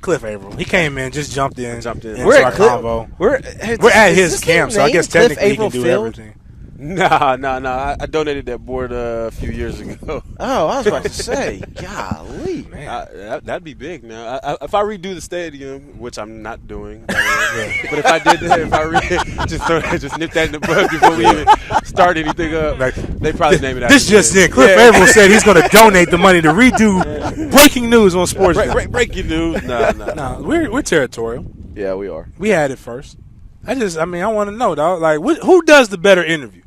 Cliff Avril. He came in, just jumped in. Into We're our convo. We're at his camp, so I guess technically he can do everything. Nah. I donated that board a few years ago. Oh, I was about to say, golly, man, that'd be big. Now, if I redo the stadium, which I'm not doing, but if I did that, just nip that in the bud before we even start anything up, they probably name it after this just in. Cliff Avril said he's going to donate the money to redo breaking news on sports. Breaking news? No. We're territorial. Yeah, we are. We had it first. I want to know, dog. Like, who does the better interview?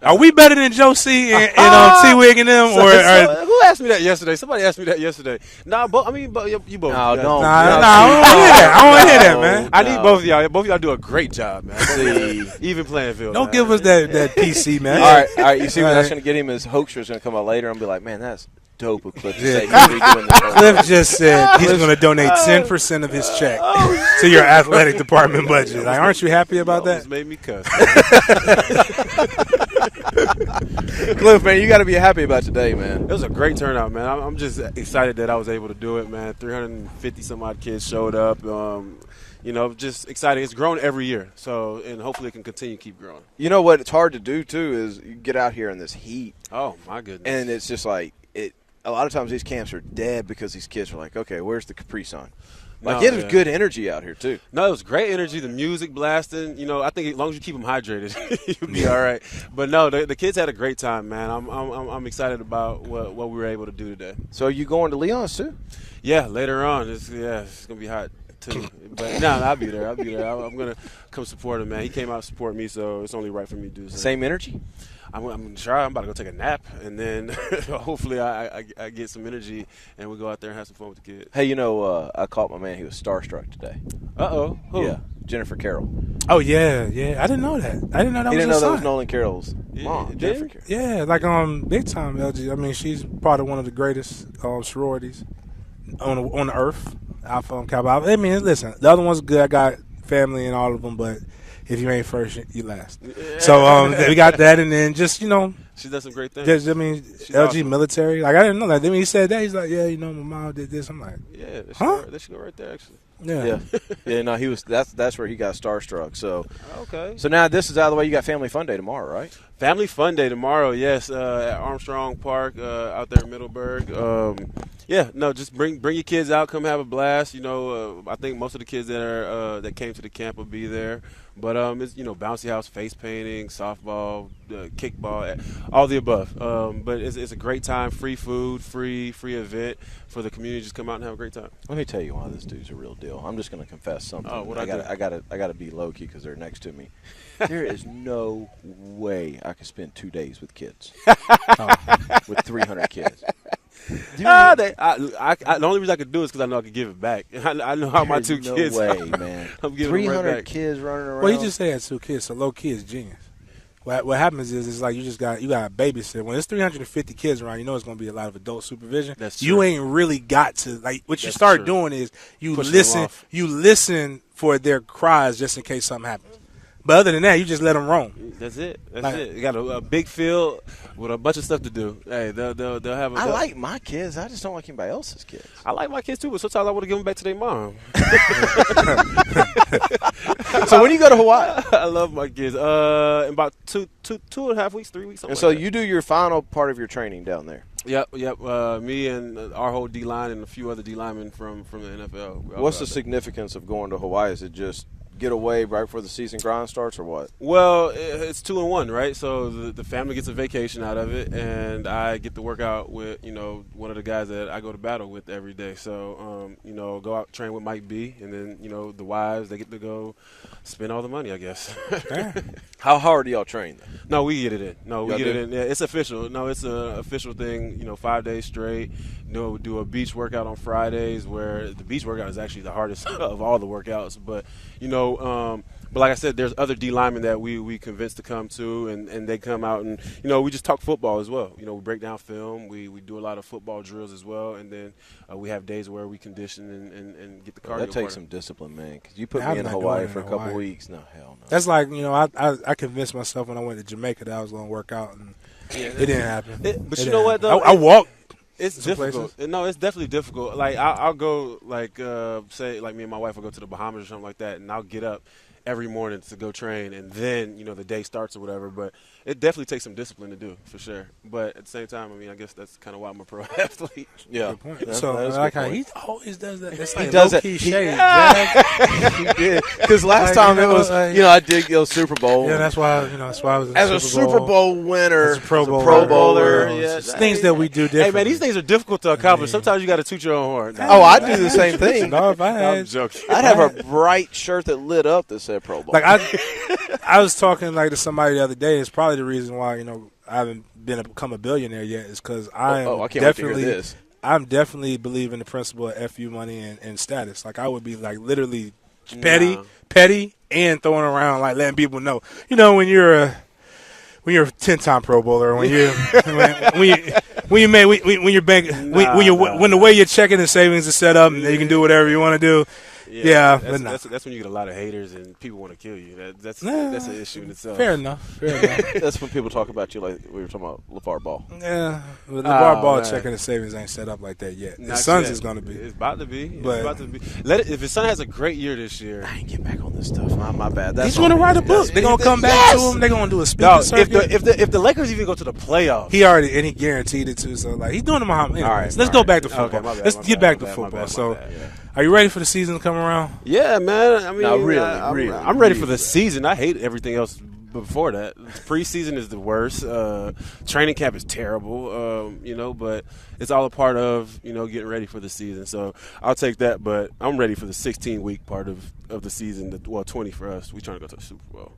Are we better than Joe C and T-Wig and them? Who asked me that yesterday? Somebody asked me that yesterday. Nah, you both. No, I don't want to hear that, man. I need both of y'all. Both of y'all do a great job, man. Even playing field. Don't give us that PC, man. All right. You see what that's going to get him? His hoaxer is going to come out later and be like, man, that's dope of Cliff. Cliff just said he's going to donate 10% of his check to your athletic department budget. Like, aren't you happy about that? Made me cuss. Cliff, man, you got to be happy about today, man. It was a great turnout, man. I'm just excited that I was able to do it, man. 350 some odd kids showed up. Just exciting. It's grown every year, and hopefully it can continue to keep growing. You know what? It's hard to do too is you get out here in this heat. Oh my goodness! And it's just like it. A lot of times these camps are dead because these kids are like, okay, where's the Capri Sun? It was good energy out here, too. No, it was great energy. The music blasting. I think as long as you keep them hydrated, you'll be all right. But, no, the kids had a great time, man. I'm excited about what we were able to do today. So are you going to Leon's, too? Yeah, later on. It's going to be hot, too. But, no, I'll be there. I'm going to come support him, man. He came out to support me, so it's only right for me to do so. Same energy? I'm going to try. I'm about to go take a nap, and then hopefully I get some energy, and we go out there and have some fun with the kids. Hey, I caught my man. He was starstruck today. Uh-oh. Who? Yeah, Jennifer Carroll. Oh, yeah. I didn't know that. I didn't know that he was didn't know son. that was Nolan Carroll's mom, Jennifer Carroll. Yeah, like big time LG. I mean, she's part of one of the greatest sororities on the earth. Alpha Kappa. I mean, listen, the other one's good. I got family in all of them, but if you ain't first, you last. So we got that, and then just she does some great things. She's LG awesome. Military. Like I didn't know that. Then when he said that, he's like, yeah, my mom did this. I'm like, yeah, that should go right there actually. Yeah. No, he was. That's where he got starstruck. So okay. So now this is out of the way. You got Family Fun Day tomorrow, right? Family Fun Day tomorrow. Yes, at Armstrong Park out there in Middleburg. Just bring your kids out. Come have a blast. I think most of the kids that came to the camp will be there. But it's bouncy house, face painting, softball, kickball, all the above. But it's a great time. Free food, free event for the community. Just come out and have a great time. Let me tell you why this dude's a real deal. I'm just going to confess something. Oh, I got to be low key because they're next to me. There is no way I could spend 2 days with kids. With 300 kids. The only reason I could do it is because I know I could give it back. I know how my two kids. No way, man. I'm giving 300 right back. kids running around. Well, you just say that 2 kids, so low key is genius. What happens is it's like you got to babysit. When there's 350 kids around, it's going to be a lot of adult supervision. That's true. You ain't really got to what you start doing is you listen for their cries just in case something happens. But other than that, you just let them roam. That's it. You got a big field with a bunch of stuff to do. Hey, they'll have. I like my kids. I just don't like anybody else's kids. I like my kids too, but sometimes I want to give them back to their mom. So when you go to Hawaii, I love my kids. In about 2.5 weeks, 3 weeks. And so you do your final part of your training down there. Yep. Me and our whole D line and a few other D linemen from the NFL. What's the significance of going to Hawaii? Is it just get away right before the season grind starts, or what? Well, it's 2 in 1, right? So the family gets a vacation out of it, and I get to work out with one of the guys that I go to battle with every day. So go out train with Mike B, and then the wives, they get to go spend all the money, I guess. How hard do y'all train then? No, we get it in. No, we y'all get do? it in. Yeah, it's official. No, it's an official thing. 5 days straight. We do a beach workout on Fridays, where the beach workout is actually the hardest of all the workouts. But but like I said, there's other D linemen that we convinced to come to, and they come out and we just talk football as well. We break down film. We do a lot of football drills as well, and then we have days where we condition and get the cardio. That takes some discipline, man. Because you put me in Hawaii for a couple weeks. No, hell no. That's like I convinced myself when I went to Jamaica that I was going to work out, and it didn't happen. But you know what though? I walked It's some difficult. places? No, it's definitely difficult. Like I'll go, like say, like me and my wife will go to the Bahamas or something like that, and I'll get up every morning to go train, and then the day starts or whatever. But it definitely takes some discipline to do, for sure. But at the same time, I mean, I guess that's kind of why I'm a pro athlete. Yeah. Good point. That- So that is a like good how point. he always does that. It's He like does low-key it. shade, Jack. He did. Because last Like, time you it know, was, like- I did Super Bowl. Yeah, that's why I was in as the a Super Bowl winner, as a Pro Bowler, Pro Bowler, it's things that we do differently. Hey man, these things are difficult to accomplish. Sometimes you got to toot your own horn. Oh, I do the same thing. No, if I I'm had, joking. I'd have a bright shirt that lit up that said Pro Bowl. like I was talking like to somebody the other day. It's probably the reason why I haven't become a billionaire yet. Is because I I can't wait to definitely hear this. I'm definitely believe in the principle of FU money and status. Like I would be like literally petty, and throwing around like letting people know. When you're a 10-time Pro Bowler, when you're when the way your checking and savings is set up, and you can do whatever you want to do. Yeah, that's when you get a lot of haters and people want to kill you. That's an issue in itself. Fair enough. That's when people talk about you like we were talking about LeVar Ball. Yeah, but LeVar Ball man. checking and savings ain't set up like that yet. Not His son's yet. is going to be. It's about to be. It's But- about to be. If his son has a great year this year, I ain't get back on this stuff. My bad. That's He's going to on me. writ a book. They're going to come back Yes! to him. They're going to do a speaking no, circuit. if the Lakers even go to the playoffs, He guaranteed it too. So like he's doing the Muhammad. Anyways, All right, let's all go right. back to Okay, football. my bad, Let's my get bad, back my to bad, my football. bad, my So, bad, yeah. are you ready for the season to come around? yeah, man. I mean, No, really, I'm ready for the season. I hate everything else before that. Preseason is the worst. Training camp is terrible. But it's all a part of getting ready for the season. So I'll take that. But I'm ready for the 16-week part of the season. 20 for us. We trying to go to the Super Bowl.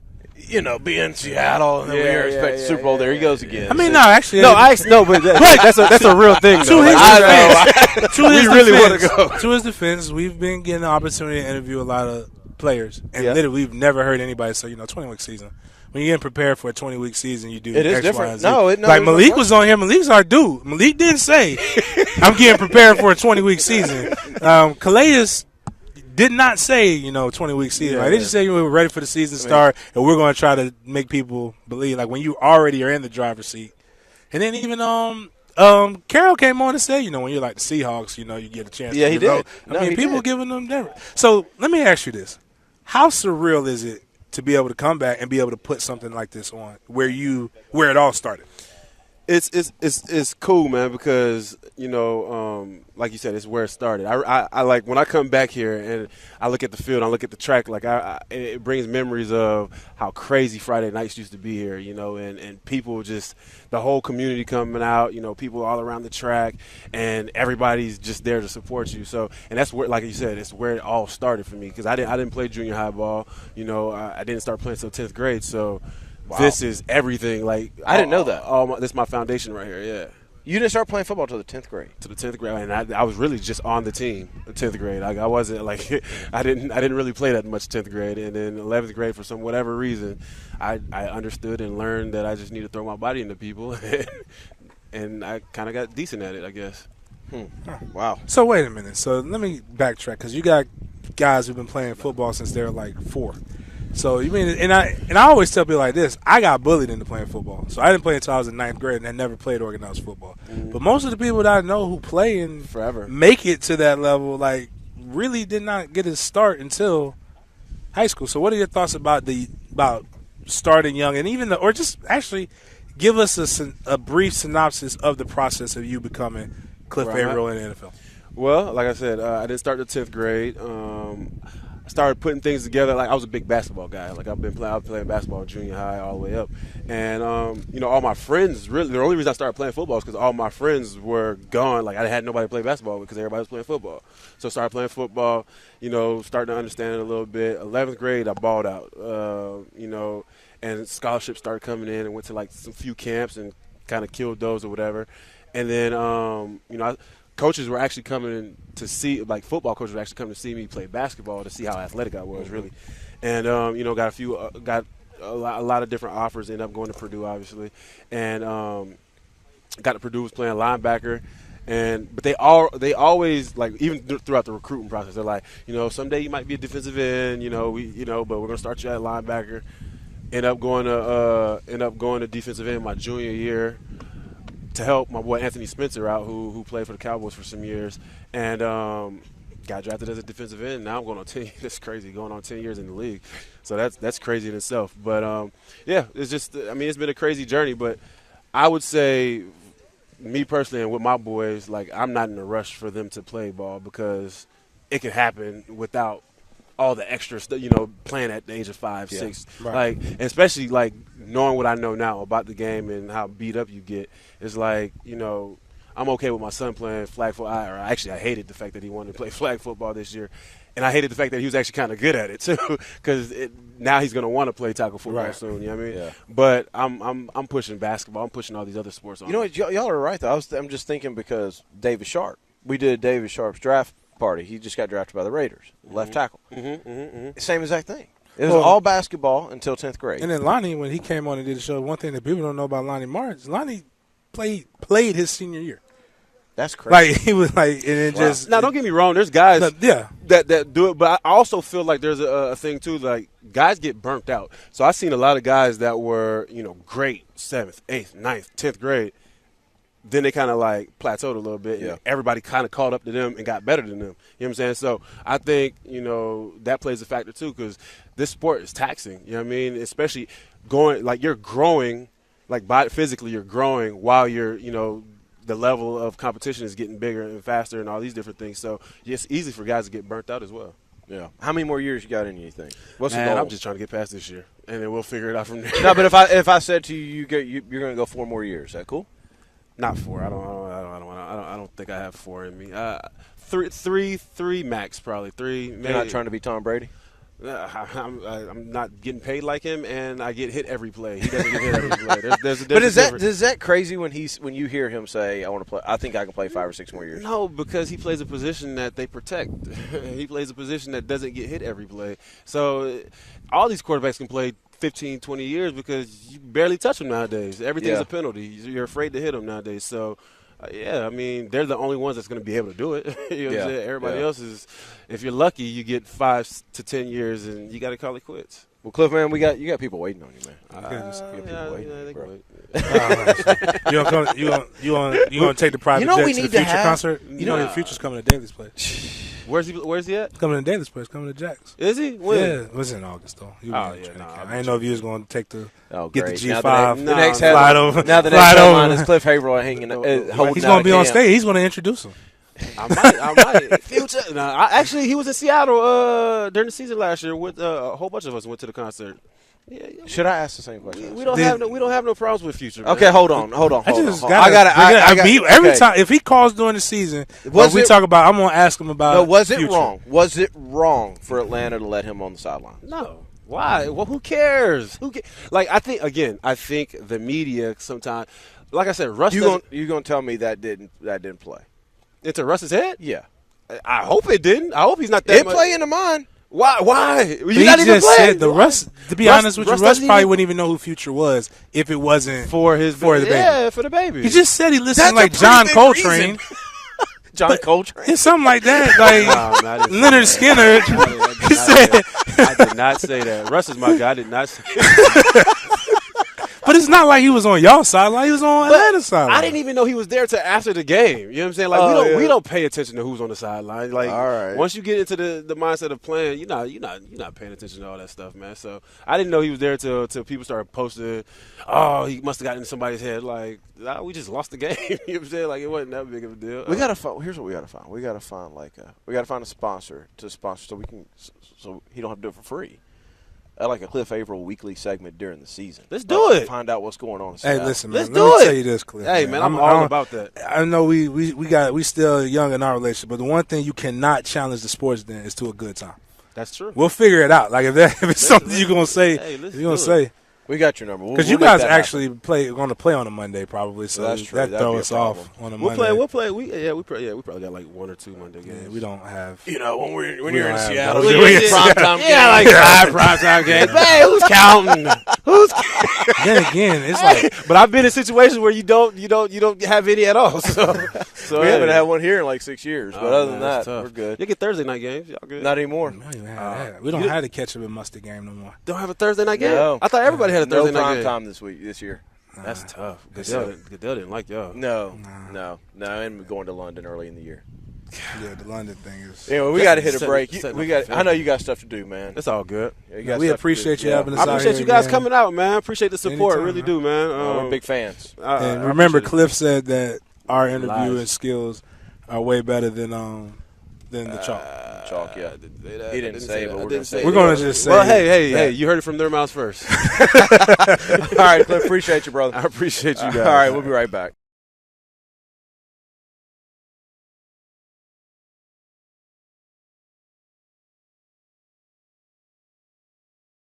Be in Seattle, and then we Yeah, expect yeah, Super Bowl. yeah, there he yeah, goes yeah. again. I mean, no, actually, But that's a real thing. To Though. his Like, defense, We really wanna go. To his defense, we've been getting the opportunity to interview a lot of players, and Yeah. literally, we've never heard anybody say, 20-week season. When you're getting prepared for a 20-week season, you do It is X, different. Y, and Z. No, like there's no Malik was on here. Malik's our dude. Malik didn't say, "I'm getting prepared for a 20-week season." Calais did not say, 20-week season. Like, they just said we were ready for the season to start, and we're going to try to make people believe, like, when you already are in the driver's seat. And then even Carroll came on and said, when you're like the Seahawks, you get a chance. Yeah, to he vote. did. No, I mean, he people did. giving them different. So let me ask you this: how surreal is it to be able to come back and be able to put something like this on where it all started? It's cool, man, because like you said, it's where it started. I like when I come back here and I look at the field, I look at the track, like it brings memories of how crazy Friday nights used to be here, and people just the whole community coming out, people all around the track, and everybody's just there to support you. So, and that's where, like you said, it's where it all started for me because I didn't play junior high ball, I didn't start playing until 10th grade, so. Wow. This is everything. Like I didn't know that. This is my foundation right here. Yeah, You didn't start playing football until the 10th grade. to the 10th grade, and I was really just on the team. The 10th grade, like I wasn't like I didn't really play that much 10th grade, and then 11th grade for whatever reason, I understood and learned that I just need to throw my body into people, and I kind of got decent at it, I guess. Wow. So wait a minute. So let me backtrack because you got guys who've been playing football since they're like 4. So you mean, and I always tell people like this: I got bullied into playing football, so I didn't play until I was in 9th grade, and I never played organized football. But most of the people that I know who play and Forever. make it to that level, like, really did not get a start until high school. So what are your thoughts about starting young, and even or just actually give us a brief synopsis of the process of you becoming Cliff Right. Avril in the NFL? Well, like I said, I didn't start the 10th grade. I started putting things together. Like I was a big basketball guy. Like I was playing basketball in junior high all the way up, and all my friends. Really, the only reason I started playing football is because all my friends were gone. Like I had nobody to play basketball with because everybody was playing football. So I started playing football. Starting to understand it a little bit. 11th grade, I balled out. And scholarships started coming in, and went to like some few camps and kind of killed those or whatever. And then coaches were actually coming to see, like football coaches were actually coming to see me play basketball to see how athletic I was, really. And got a lot of different offers. Ended up going to Purdue, obviously, and got to Purdue, was playing linebacker. But they always, like, even throughout the recruiting process, they're like, someday you might be a defensive end, but we're gonna start you at linebacker. End up going to defensive end my junior year. to help my boy Anthony Spencer out, who played for the Cowboys for some years, and got drafted as a defensive end. Now I'm going on 10. That's crazy, going on 10 years in the league. So that's crazy in itself. But yeah, it's just, I mean, it's been a crazy journey. But I would say, me personally, and with my boys, like, I'm not in a rush for them to play ball because it can happen without all the extra stuff, playing at the age of 5, 6. Right. Like, especially, like, knowing what I know now about the game and how beat up you get, it's like, I'm okay with my son playing flag football. I hated the fact that he wanted to play flag football this year. And I hated the fact that he was actually kind of good at it, too, because now he's going to want to play tackle football soon, you know what I mean? Yeah. But I'm pushing basketball. I'm pushing all these other sports on. You know what? Y'all are right, though. I'm just thinking because David Sharp. We did David Sharp's draft party. He just got drafted by the Raiders, left tackle. Same exact thing. It was all basketball until 10th grade. And then Lonnie, when he came on and did the show, one thing that people don't know about Lonnie Martins, Lonnie played his senior year. That's crazy. Like, he was like, and it just. Now, don't get me wrong. There's guys that do it, but I also feel like there's a thing, too, like guys get burnt out. So I've seen a lot of guys that were, great 7th, 8th, 9th, 10th grade. Then they kind of like plateaued a little bit. Yeah. Everybody kind of caught up to them and got better than them. You know what I'm saying? So I think, that plays a factor too because this sport is taxing. You know what I mean? Especially you're growing, physically you're growing while you're, the level of competition is getting bigger and faster and all these different things. So it's easy for guys to get burnt out as well. Yeah. How many more years you got in you think? What's Man, the goal? I'm just trying to get past this year, and then we'll figure it out from there. No, but if I said to you, you're going to go 4 more years, is that cool? Not 4. I don't think I have 4 in me. Three max probably 3. Maybe. You're not trying to be Tom Brady? I'm not getting paid like him, and I get hit every play. He doesn't get hit every play. There's a But is difference. that crazy when you hear him say, "I want to play"? I think I can play 5 or 6 more years. No, because he plays a position that they protect. He plays a position that doesn't get hit every play. So all these quarterbacks can play 15, 20 years because you barely touch them nowadays. Everything's a penalty. You're afraid to hit them nowadays. So. I mean, they're the only ones that's going to be able to do it. You know what I'm saying? Everybody else is, if you're lucky, you get 5 to 10 years, and you got to call it quits. Well, Cliff, man, you got people waiting on you, man. You gonna take the private jet to the Future concert? You know the Future's coming to Daly's place. Where's he at? Coming to Daly's place. Coming to Jack's. Is he? When? Yeah, it was in August though. I didn't know if you was gonna take the get the The G5. next fly over. Now the next headline is Cliff Avril hanging. He's gonna be on stage. He's gonna introduce him. I might. Future. No, actually, he was in Seattle during the season last year. With a whole bunch of us went to the concert. Yeah. Should I ask the same question? We don't have no problems with Future. Man. Okay, hold on. Every time if he calls during the season, we talk about. I'm gonna ask him about. No, was it Future. wrong? Was it wrong for Atlanta to let him on the sideline? No. Why? Well, who cares? I think the media sometimes, like I said, Russ. You gonna tell me that didn't play into Russ's head? Yeah. I hope it didn't. I hope he's not that. It play into mine. Why? You not even playing. To be honest with you, Russ probably wouldn't even know who Future was if it wasn't for the baby. Yeah, for the baby. He just said he listened like John Coltrane. John Coltrane? It's something like that. Like Leonard Skinner. I did not say that. Russ is my guy. I did not say that. But it's not like he was on y'all side. Like he was on Atlanta's side. I didn't even know he was there till after the game. You know what I'm saying? Like we don't pay attention to who's on the sideline. Like all right. Once you get into the mindset of playing, you're not paying attention to all that stuff, man. So I didn't know he was there till people started posting. Oh, he must have gotten in somebody's head. Like we just lost the game. You know what I'm saying? Like it wasn't that big of a deal. We gotta find. Here's what we gotta find. We gotta find a sponsor to sponsor so he don't have to do it for free. I like a Cliff Avril weekly segment during the season. Let's do it. Find out what's going on. Hey, listen, man. Let's Let me do it. tell you this, Cliff. Hey, man, I'm all about that. I know we still young in our relationship, but the one thing you cannot challenge the sports then is to a good time. That's true. We'll figure it out. Like if it's something you're gonna say, you're gonna say. We got your number. Because you guys actually going to play on a Monday probably, so that's true. That throws us off on a Monday. We'll play. We probably got like 1 or 2 Monday games. Yeah, we don't have. When you're in Seattle, primetime games. Yeah, like 5 primetime games. Hey, who's counting? Then again, it's like. But I've been in situations where you don't have any at all. So we haven't had one here in like 6 years. But other than that, we're good. You get Thursday night games. Y'all good? Not anymore. We don't have the ketchup and mustard game no more. Don't have a Thursday night game. No. I thought everybody had a Thursday night game. No prime time this year. That's tough. That's Goodell didn't like y'all. No, and going to London early in the year. Yeah, the London thing is. Yeah, well, we got to hit a break. setting We up got. I know you got stuff to do, man. It's all good. Yeah, you got We stuff to appreciate do. you having us I out appreciate here you guys again. coming out, man. I appreciate the support. Anytime, really man. do, man. We're big fans. And remember, appreciate it. Cliff said that our interview Lies. and skills are way better than the chalk. Chalk, yeah. He didn't say, but we're I going didn't to say say We're it. gonna just say. Well, hey, that. you heard it from their mouths first. All right, Cliff, appreciate you, brother. I appreciate you guys. All right, we'll be right back.